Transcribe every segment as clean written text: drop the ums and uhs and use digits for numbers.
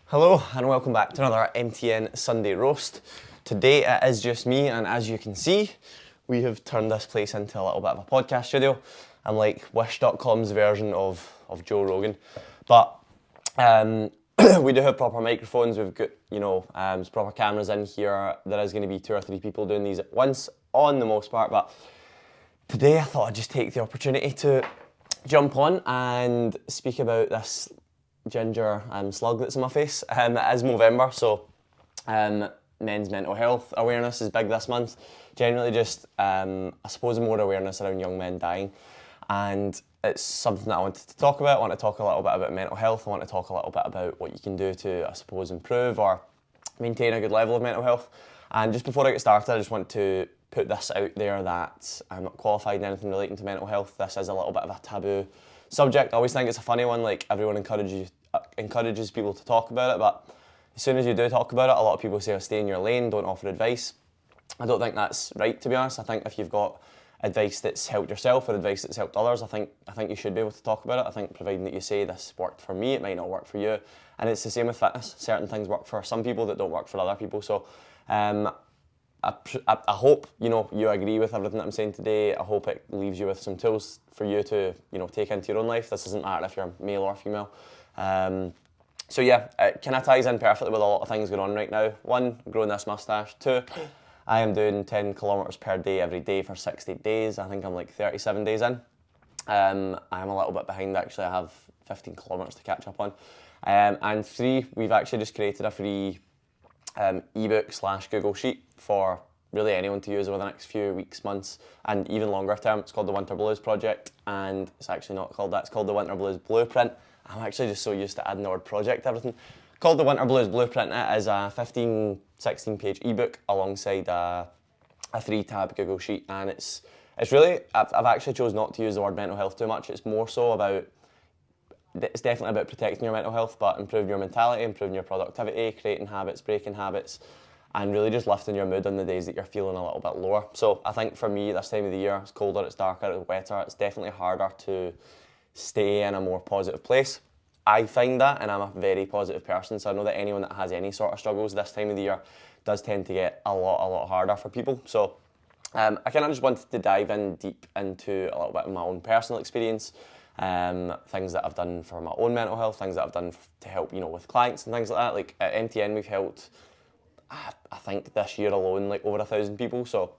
Hello and welcome back to another MTN Sunday Roast. Today it is just me, and as you can see, we have turned this place into a little bit of a podcast studio. I'm like Wish.com's version of Joe Rogan. But we do have proper microphones, we've got, proper cameras in here. There is going to be 2 or 3 people doing these at once on the most part, but today I thought I'd just take the opportunity to jump on and speak about this ginger slug that's in my face. It is Movember, so men's mental health awareness is big this month. Generally just, I suppose, more awareness around young men dying. And it's something that I wanted to talk about. I want to talk a little bit about mental health. I want to talk a little bit about what you can do to, I suppose, improve or maintain a good level of mental health. And just before I get started, I just want to put this out there that I'm not qualified in anything relating to mental health. This is a little bit of a taboo subject. I always think it's a funny one, like everyone encourages people to talk about it, but as soon as you do talk about it, a lot of people say, stay in your lane, don't offer advice. I don't think that's right, to be honest. I think if you've got advice that's helped yourself or advice that's helped others, I think you should be able to talk about it. I think providing that you say this worked for me, it might not work for you. And it's the same with fitness. Certain things work for some people that don't work for other people. So I hope you agree with everything that I'm saying today. I hope it leaves you with some tools for you to take into your own life. This doesn't matter if you're male or female. So yeah, it kind of ties in perfectly with a lot of things going on right now. 1, growing this moustache. 2, I am doing 10 kilometres per day every day for 60 days. I think I'm like 37 days in. I'm a little bit behind actually. I have 15 kilometres to catch up on. And 3, we've actually just created a free ebook/Google Sheet for really anyone to use over the next few weeks, months, and even longer term. It's called the Winter Blues Project, and it's actually not called that. It's called the Winter Blues Blueprint. I'm actually just so used to adding the word project to everything. Called the Winter Blues Blueprint. It is a 15, 16-page ebook alongside a 3-tab Google Sheet, and it's really, I've actually chose not to use the word mental health too much. It's more so about, it's definitely about protecting your mental health, but improving your mentality, improving your productivity, creating habits, breaking habits, and really just lifting your mood on the days that you're feeling a little bit lower. So I think for me, this time of the year, it's colder, it's darker, it's wetter, it's definitely harder to stay in a more positive place. I find that, and I'm a very positive person, so I know that anyone that has any sort of struggles this time of the year does tend to get a lot harder for people. So I kind of just wanted to dive in deep into a little bit of my own personal experience, things that I've done for my own mental health, things that I've done to help, with clients and things like that. Like at MTN, we've helped, I think this year alone, like over 1,000 people. So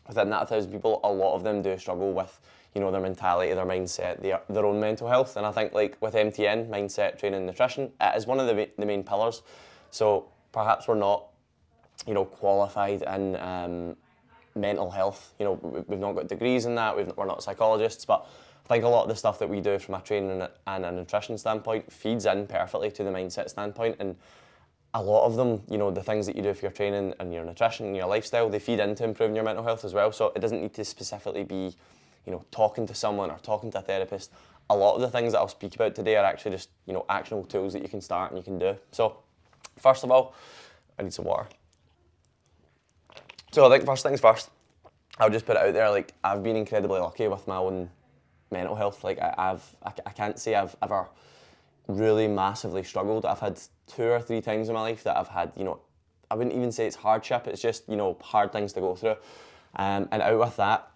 within that 1,000 people, a lot of them do struggle with, their mentality, their mindset, their own mental health. And I think like with MTN, mindset, training, nutrition, it is one of the main pillars. So perhaps we're not, qualified in mental health. We've not got degrees in that, we're not psychologists, but I think a lot of the stuff that we do from a training and a nutrition standpoint feeds in perfectly to the mindset standpoint. And a lot of them, the things that you do for your training and your nutrition and your lifestyle, they feed into improving your mental health as well. So it doesn't need to specifically be, talking to someone or talking to a therapist. A lot of the things that I'll speak about today are actually just, actionable tools that you can start and you can do. So first of all, I need some water. So I think first things first, I'll just put it out there, like I've been incredibly lucky with my own mental health. Like I can't say I've ever really massively struggled. I've had 2 or 3 times in my life that I've had, I wouldn't even say it's hardship, it's just, hard things to go through. And out with that,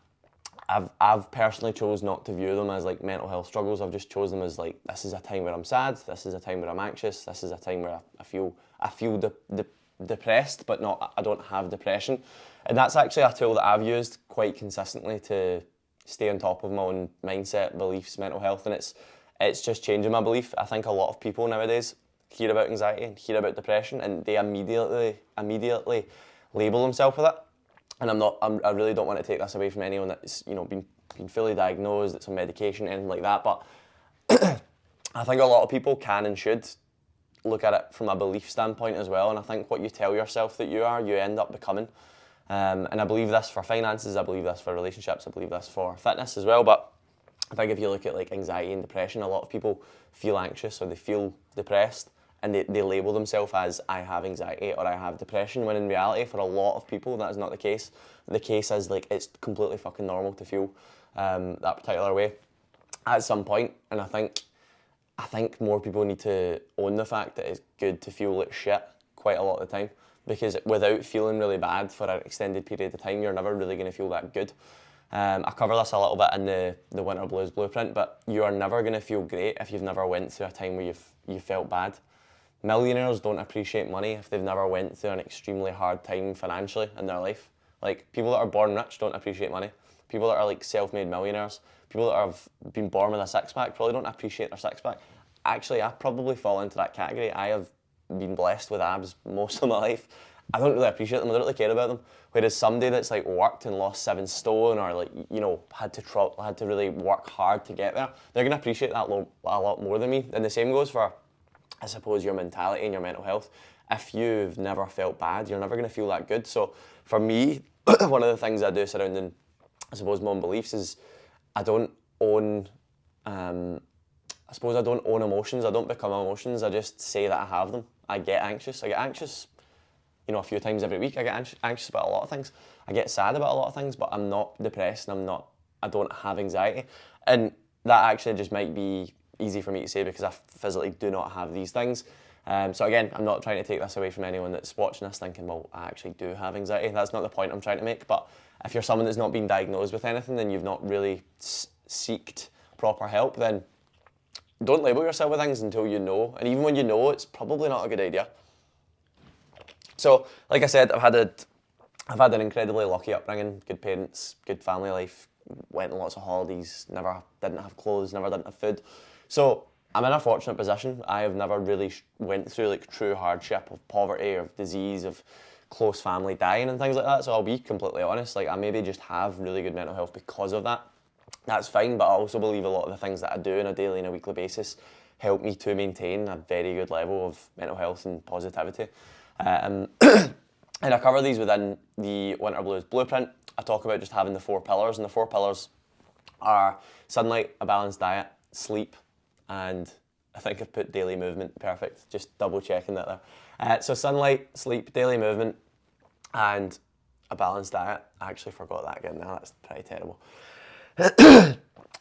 I've personally chose not to view them as like mental health struggles. I've just chose them as like, this is a time where I'm sad, this is a time where I'm anxious, this is a time where I feel depressed, but I don't have depression. And that's actually a tool that I've used quite consistently to stay on top of my own mindset, beliefs, mental health, and it's just changing my belief. I think a lot of people nowadays hear about anxiety and hear about depression, and they immediately label themselves with it. And I really don't want to take this away from anyone that's been fully diagnosed, that's on medication, anything like that. But I think a lot of people can and should look at it from a belief standpoint as well. And I think what you tell yourself that you are, you end up becoming. And I believe this for finances, I believe this for relationships, I believe this for fitness as well. But I think if you look at like anxiety and depression, a lot of people feel anxious or they feel depressed, and they label themselves as, I have anxiety or I have depression, when in reality for a lot of people that is not the case. The case is like it's completely fucking normal to feel that particular way at some point. And I think I think more people need to own the fact that it's good to feel like shit quite a lot of the time, because without feeling really bad for an extended period of time, you're never really going to feel that good. I cover this a little bit in the Winter Blues blueprint, but you are never going to feel great if you've never went through a time where you felt bad. Millionaires don't appreciate money if they've never went through an extremely hard time financially in their life. Like, people that are born rich don't appreciate money. People that are like self-made millionaires, people that have been born with a six-pack probably don't appreciate their six-pack. Actually, I probably fall into that category. I have been blessed with abs most of my life. I don't really appreciate them, I don't really care about them. Whereas somebody that's like worked and lost 7 stone, or like, you know, had to really work hard to get there, they're gonna appreciate that a lot more than me. And the same goes for, I suppose, your mentality and your mental health. If you've never felt bad, you're never gonna feel that good. So for me, one of the things I do surrounding, I suppose, my own beliefs is I don't own, I suppose I don't own emotions. I don't become emotions. I just say that I have them. I get anxious. I get anxious, you know, a few times every week. I get anxious about a lot of things. I get sad about a lot of things, but I'm not depressed and I don't have anxiety. And that actually just might be easy for me to say because I physically do not have these things. So again, I'm not trying to take this away from anyone that's watching this thinking, well, I actually do have anxiety. That's not the point I'm trying to make. But if you're someone that's not been diagnosed with anything, then you've not really seeked proper help, then don't label yourself with things until you know. And even when you know, it's probably not a good idea. So, like I said, I've had an incredibly lucky upbringing, good parents, good family life, went on lots of holidays, never didn't have clothes, never didn't have food. So I'm in a fortunate position. I have never really went through like true hardship of poverty, of disease, of close family dying and things like that. So I'll be completely honest, like I maybe just have really good mental health because of that. That's fine, but I also believe a lot of the things that I do on a daily and a weekly basis help me to maintain a very good level of mental health and positivity. And I cover these within the Winter Blues blueprint. I talk about just having the 4 pillars, and the 4 pillars are sunlight, a balanced diet, sleep, and I think I've put daily movement. Perfect, just double checking that there. So sunlight, sleep, daily movement, and a balanced diet. I actually forgot that again now, that's pretty terrible.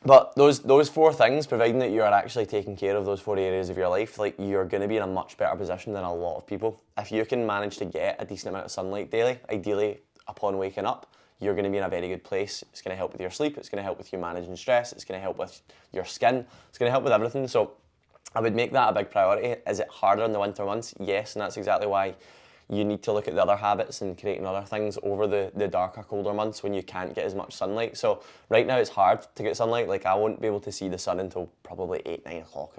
But those 4 things, providing that you are actually taking care of those 4 areas of your life, like you're going to be in a much better position than a lot of people. If you can manage to get a decent amount of sunlight daily, ideally upon waking up, you're going to be in a very good place. It's going to help with your sleep, it's going to help with you managing stress, it's going to help with your skin, it's going to help with everything. So I would make that a big priority. Is it harder in the winter months? Yes, and that's exactly why you need to look at the other habits and creating other things over the darker, colder months when you can't get as much sunlight. So right now it's hard to get sunlight. Like I won't be able to see the sun until probably 8, 9 o'clock.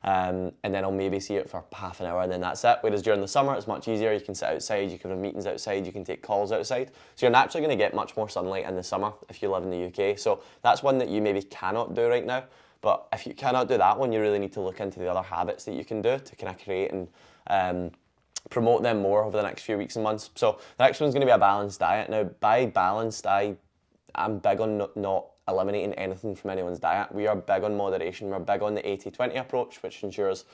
And then I'll maybe see it for half an hour and then that's it. Whereas during the summer it's much easier. You can sit outside, you can have meetings outside, you can take calls outside. So you're naturally going to get much more sunlight in the summer if you live in the UK. So that's one that you maybe cannot do right now. But if you cannot do that one, you really need to look into the other habits that you can do to kind of create and promote them more over the next few weeks and months. So the next one's going to be a balanced diet. Now, by balanced, I'm big on not eliminating anything from anyone's diet. We are big on moderation. We're big on the 80-20 approach, which ensures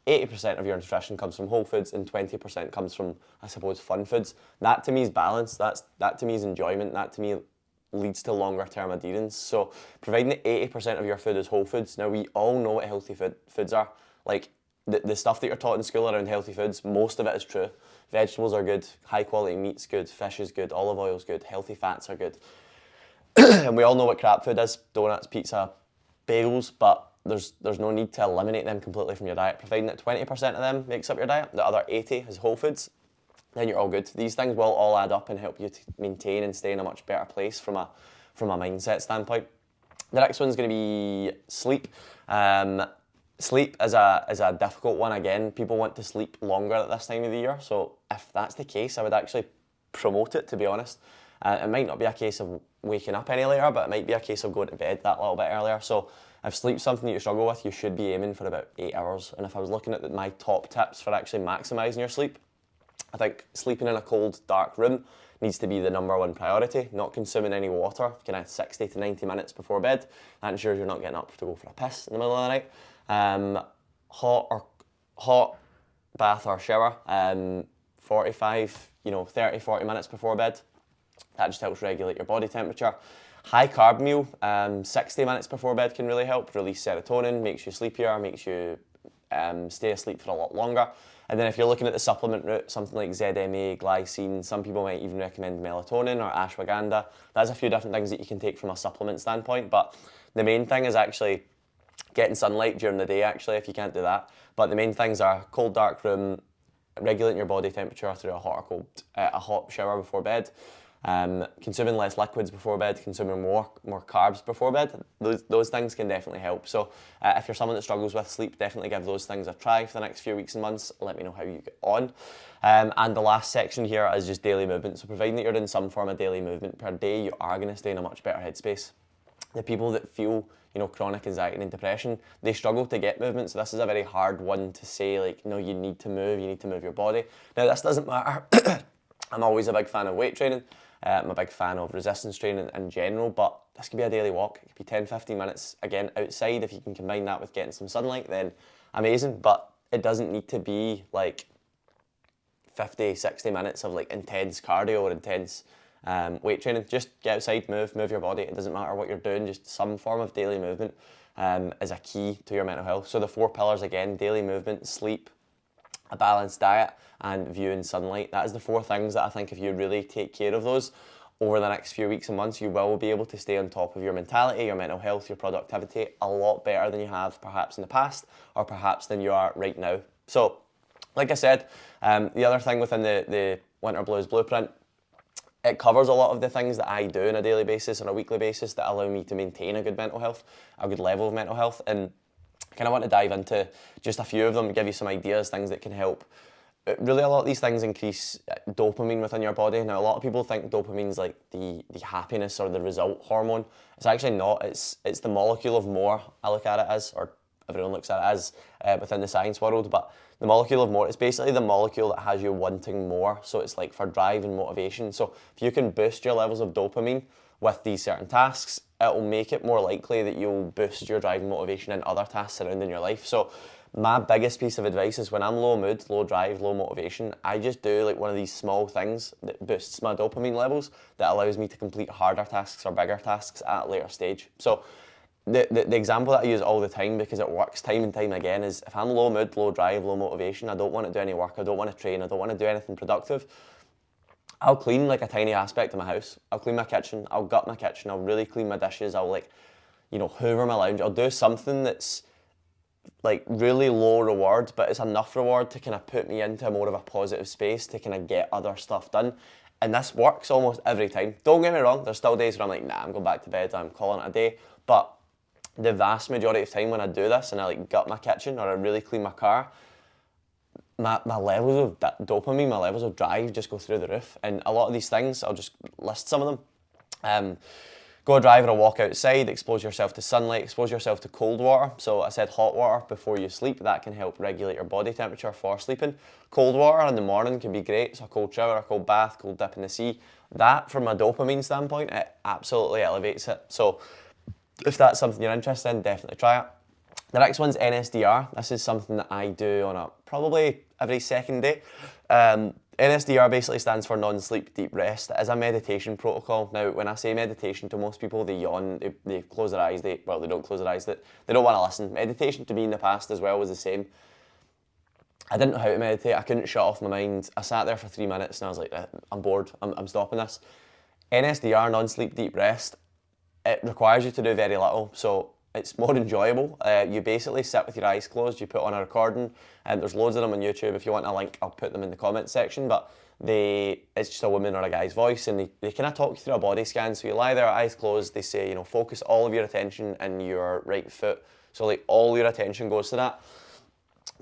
80% of your nutrition comes from whole foods and 20% comes from, I suppose, fun foods. That to me is balance. That to me is enjoyment. That to me leads to longer term adherence. So providing that 80% of your food is whole foods. Now, we all know what healthy foods are. Like, the stuff that you're taught in school around healthy foods, most of it is true. Vegetables are good, high quality meat's good, fish is good, olive oil's good, healthy fats are good. And we all know what crap food is, donuts, pizza, bagels, but there's no need to eliminate them completely from your diet. Providing that 20% of them makes up your diet, the other 80 is whole foods, then you're all good. These things will all add up and help you to maintain and stay in a much better place from a mindset standpoint. The next one's going to be sleep. Sleep is a difficult one. Again, people want to sleep longer at this time of the year. So if that's the case, I would actually promote it, to be honest. It might not be a case of waking up any later, but it might be a case of going to bed that little bit earlier. So if sleep's something that you struggle with, you should be aiming for about 8 hours. And if I was looking at my top tips for actually maximising your sleep, I think sleeping in a cold, dark room needs to be the number 1 priority. Not consuming any water, kind of 60 to 90 minutes before bed. That ensures you're not getting up to go for a piss in the middle of the night. Hot bath or shower, 45, 30, 40 minutes before bed. That just helps regulate your body temperature. High carb meal, 60 minutes before bed can really help. Release serotonin, makes you sleepier, makes you stay asleep for a lot longer. And then if you're looking at the supplement route, something like ZMA, glycine, some people might even recommend melatonin or ashwagandha. There's a few different things that you can take from a supplement standpoint, but the main thing is actually getting sunlight during the day, actually, if you can't do that. But the main things are cold, dark room, regulating your body temperature through a hot shower before bed, consuming less liquids before bed, consuming more carbs before bed. Those things can definitely help. So if you're someone that struggles with sleep, definitely give those things a try for the next few weeks and months. Let me know how you get on. And the last section here is just daily movement. So providing that you're doing some form of daily movement per day, you are going to stay in a much better headspace. The people that feel, chronic anxiety and depression, they struggle to get movement. So this is a very hard one to say, like, no, you need to move your body. Now, this doesn't matter. I'm always a big fan of weight training. I'm a big fan of resistance training in general, but this could be a daily walk. It could be 10, 15 minutes, again, outside. If you can combine that with getting some sunlight, then amazing. But it doesn't need to be like 50, 60 minutes of like intense cardio or intense weight training. Just get outside, move your body. It doesn't matter what you're doing, just some form of daily movement is a key to your mental health. So the 4 pillars again: daily movement, sleep, a balanced diet, and viewing sunlight. That is the 4 things that I think if you really take care of those over the next few weeks and months, you will be able to stay on top of your mentality, your mental health, your productivity a lot better than you have perhaps in the past, or perhaps than you are right now. So like I said, the other thing within the Winter Blues Blueprint, it covers a lot of the things that I do on a daily basis, on a weekly basis, that allow me to maintain a good mental health, a good level of mental health. And I kind of want to dive into just a few of them, give you some ideas, things that can help. Really, a lot of these things increase dopamine within your body. Now, a lot of people think dopamine's like the happiness or the result hormone. It's actually not. It's the molecule of more, I look at it as, or everyone looks at it as within the science world. But the molecule of more, it's basically the molecule that has you wanting more. So it's like for drive and motivation. So if you can boost your levels of dopamine with these certain tasks, it will make it more likely that you'll boost your drive and motivation in other tasks surrounding your life. So my biggest piece of advice is when I'm low mood, low drive, low motivation, I just do like one of these small things that boosts my dopamine levels that allows me to complete harder tasks or bigger tasks at a later stage. So the example that I use all the time, because it works time and time again, is if I'm low mood, low drive, low motivation, I don't want to do any work, I don't want to train, I don't want to do anything productive, I'll clean like a tiny aspect of my house. I'll clean my kitchen, I'll gut my kitchen, I'll really clean my dishes, I'll hoover my lounge. I'll do something that's like really low reward, but it's enough reward to kind of put me into more of a positive space to kind of get other stuff done. And this works almost every time. Don't get me wrong, there's still days where I'm like, nah, I'm going back to bed, I'm calling it a day. But the vast majority of time when I do this and I like gut my kitchen or I really clean my car, my levels of dopamine, my levels of drive just go through the roof. And a lot of these things, I'll just list some of them. Go a drive or a walk outside, expose yourself to sunlight, expose yourself to cold water. So I said hot water before you sleep, that can help regulate your body temperature for sleeping. Cold water in the morning can be great, so a cold shower, a cold bath, cold dip in the sea. That, from a dopamine standpoint, it absolutely elevates it. So if that's something you're interested in, definitely try it. The next one's NSDR. This is something that I do on probably every second day. NSDR basically stands for non-sleep deep rest. It is a meditation protocol. Now, when I say meditation, to most people, they yawn, they close their eyes, they don't close their eyes, they don't want to listen. Meditation to me in the past as well was the same. I didn't know how to meditate, I couldn't shut off my mind. I sat there for 3 minutes and I was like, I'm bored, I'm stopping this. NSDR, non-sleep deep rest, it requires you to do very little, so it's more enjoyable. You basically sit with your eyes closed, you put on a recording, and there's loads of them on YouTube. If you want a link, I'll put them in the comments section, but it's just a woman or a guy's voice, and they kind of talk you through a body scan. So you lie there, eyes closed, they say, focus all of your attention in your right foot. So like all your attention goes to that.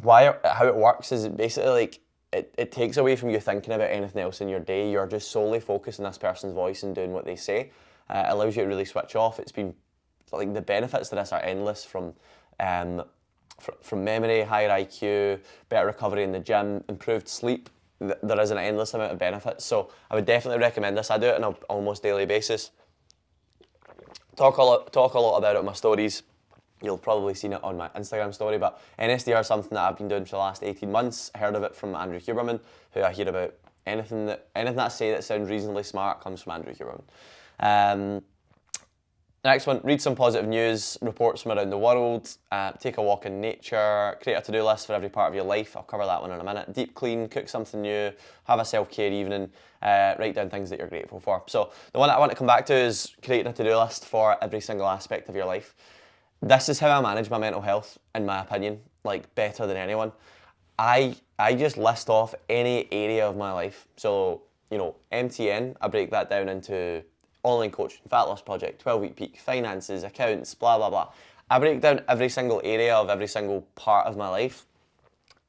How it works is basically like, it takes away from you thinking about anything else in your day. You're just solely focused on this person's voice and doing what they say. It allows you to really switch off. It's been like the benefits to this are endless, from memory, higher IQ, better recovery in the gym, improved sleep. There is an endless amount of benefits. So I would definitely recommend this. I do it on an almost daily basis. Talk a lot about it on my stories. You'll probably seen it on my Instagram story, but NSDR is something that I've been doing for the last 18 months. I heard of it from Andrew Huberman, who I hear about. Anything that I say that sounds reasonably smart comes from Andrew Huberman. The next one, read some positive news, reports from around the world, take a walk in nature, create a to-do list for every part of your life. I'll cover that one in a minute. Deep clean, cook something new, have a self-care evening, write down things that you're grateful for. So the one that I want to come back to is creating a to-do list for every single aspect of your life. This is how I manage my mental health, in my opinion, like better than anyone. I just list off any area of my life. So, MTN, I break that down into online coaching, fat loss project, 12-week peak, finances, accounts, blah, blah, blah. I break down every single area of every single part of my life,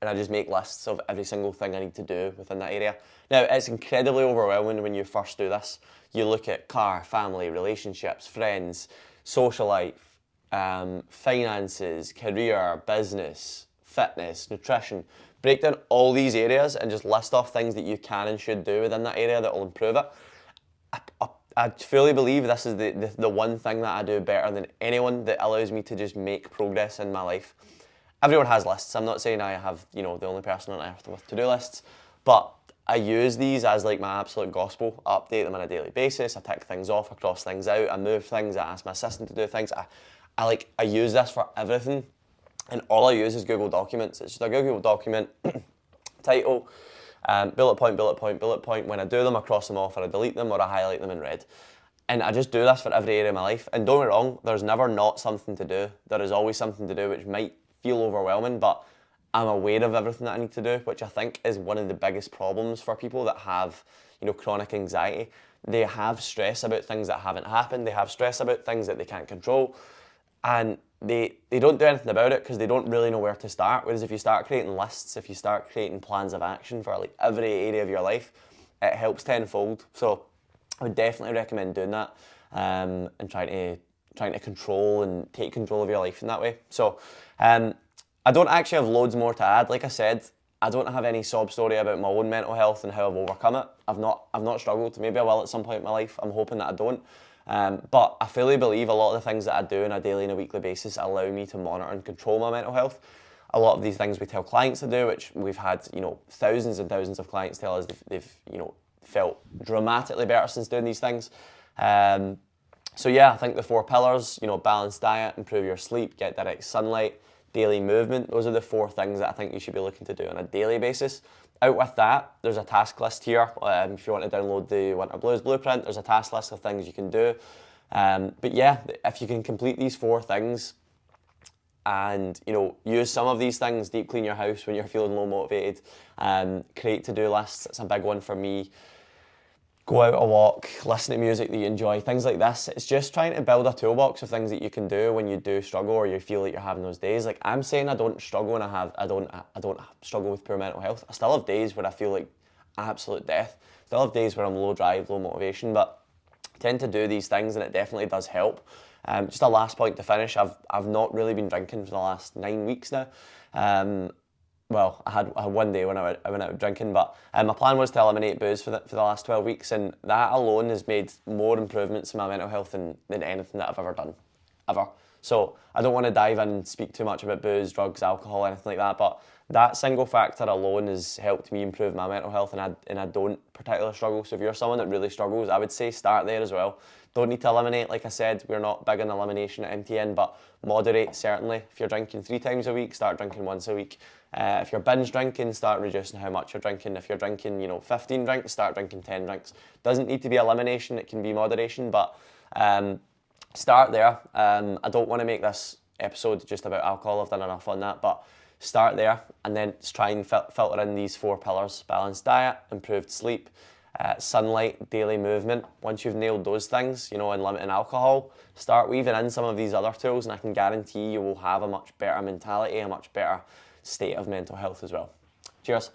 and I just make lists of every single thing I need to do within that area. Now, it's incredibly overwhelming when you first do this. You look at car, family, relationships, friends, social life, finances, career, business, fitness, nutrition. Break down all these areas and just list off things that you can and should do within that area that will improve it. I fully believe this is the one thing that I do better than anyone that allows me to just make progress in my life. Everyone has lists. I'm not saying I have, the only person on earth with to-do lists, but I use these as like my absolute gospel. I update them on a daily basis. I tick things off, I cross things out, I move things, I ask my assistant to do things. I use this for everything, and all I use is Google Documents. It's just a Google document, title, bullet point, bullet point, bullet point. When I do them, I cross them off, or I delete them, or I highlight them in red. And I just do this for every area of my life. And don't get me wrong, there's never not something to do. There is always something to do which might feel overwhelming, but I'm aware of everything that I need to do, which I think is one of the biggest problems for people that have, chronic anxiety. They have stress about things that haven't happened. They have stress about things that they can't control. And they don't do anything about it because they don't really know where to start. Whereas if you start creating lists, if you start creating plans of action for like every area of your life, it helps tenfold. So I would definitely recommend doing that, and trying to control and take control of your life in that way. So I don't actually have loads more to add. Like I said, I don't have any sob story about my own mental health and how I've overcome it. I've not struggled. Maybe I will at some point in my life. I'm hoping that I don't. But I fully believe a lot of the things that I do on a daily and a weekly basis allow me to monitor and control my mental health. A lot of these things we tell clients to do, which we've had, thousands and thousands of clients tell us they've felt dramatically better since doing these things. So yeah, I think the 4 pillars, balanced diet, improve your sleep, get direct sunlight, daily movement. Those are the 4 things that I think you should be looking to do on a daily basis. Out with that, there's a task list here. If you want to download the Winter Blues Blueprint, there's a task list of things you can do. But yeah, if you can complete these 4 things and use some of these things, deep clean your house when you're feeling low motivated, create to-do lists, it's a big one for me. Go out a walk, listen to music that you enjoy, things like this. It's just trying to build a toolbox of things that you can do when you do struggle or you feel like you're having those days. Like I'm saying, I don't struggle and I don't struggle with poor mental health. I still have days where I feel like absolute death. Still have days where I'm low drive, low motivation, but I tend to do these things and it definitely does help. Just a last point to finish. I've not really been drinking for the last 9 weeks now. Well, I had one day when I went out drinking, but my plan was to eliminate booze for the last 12 weeks, and that alone has made more improvements in my mental health than anything that I've ever done, ever. So I don't want to dive in and speak too much about booze, drugs, alcohol, anything like that, but that single factor alone has helped me improve my mental health, and I don't particularly struggle. So if you're someone that really struggles, I would say start there as well. Don't need to eliminate, like I said, we're not big on elimination at MTN, but moderate certainly. If you're drinking 3 times a week, start drinking once a week. If you're binge drinking, start reducing how much you're drinking. If you're drinking, 15 drinks, start drinking 10 drinks. Doesn't need to be elimination, it can be moderation, but start there. I don't want to make this episode just about alcohol, I've done enough on that, but start there and then try and filter in these 4 pillars: balanced diet, improved sleep, sunlight, daily movement. Once you've nailed those things, and limiting alcohol, start weaving in some of these other tools, and I can guarantee you will have a much better mentality, a much better state of mental health as well. Cheers.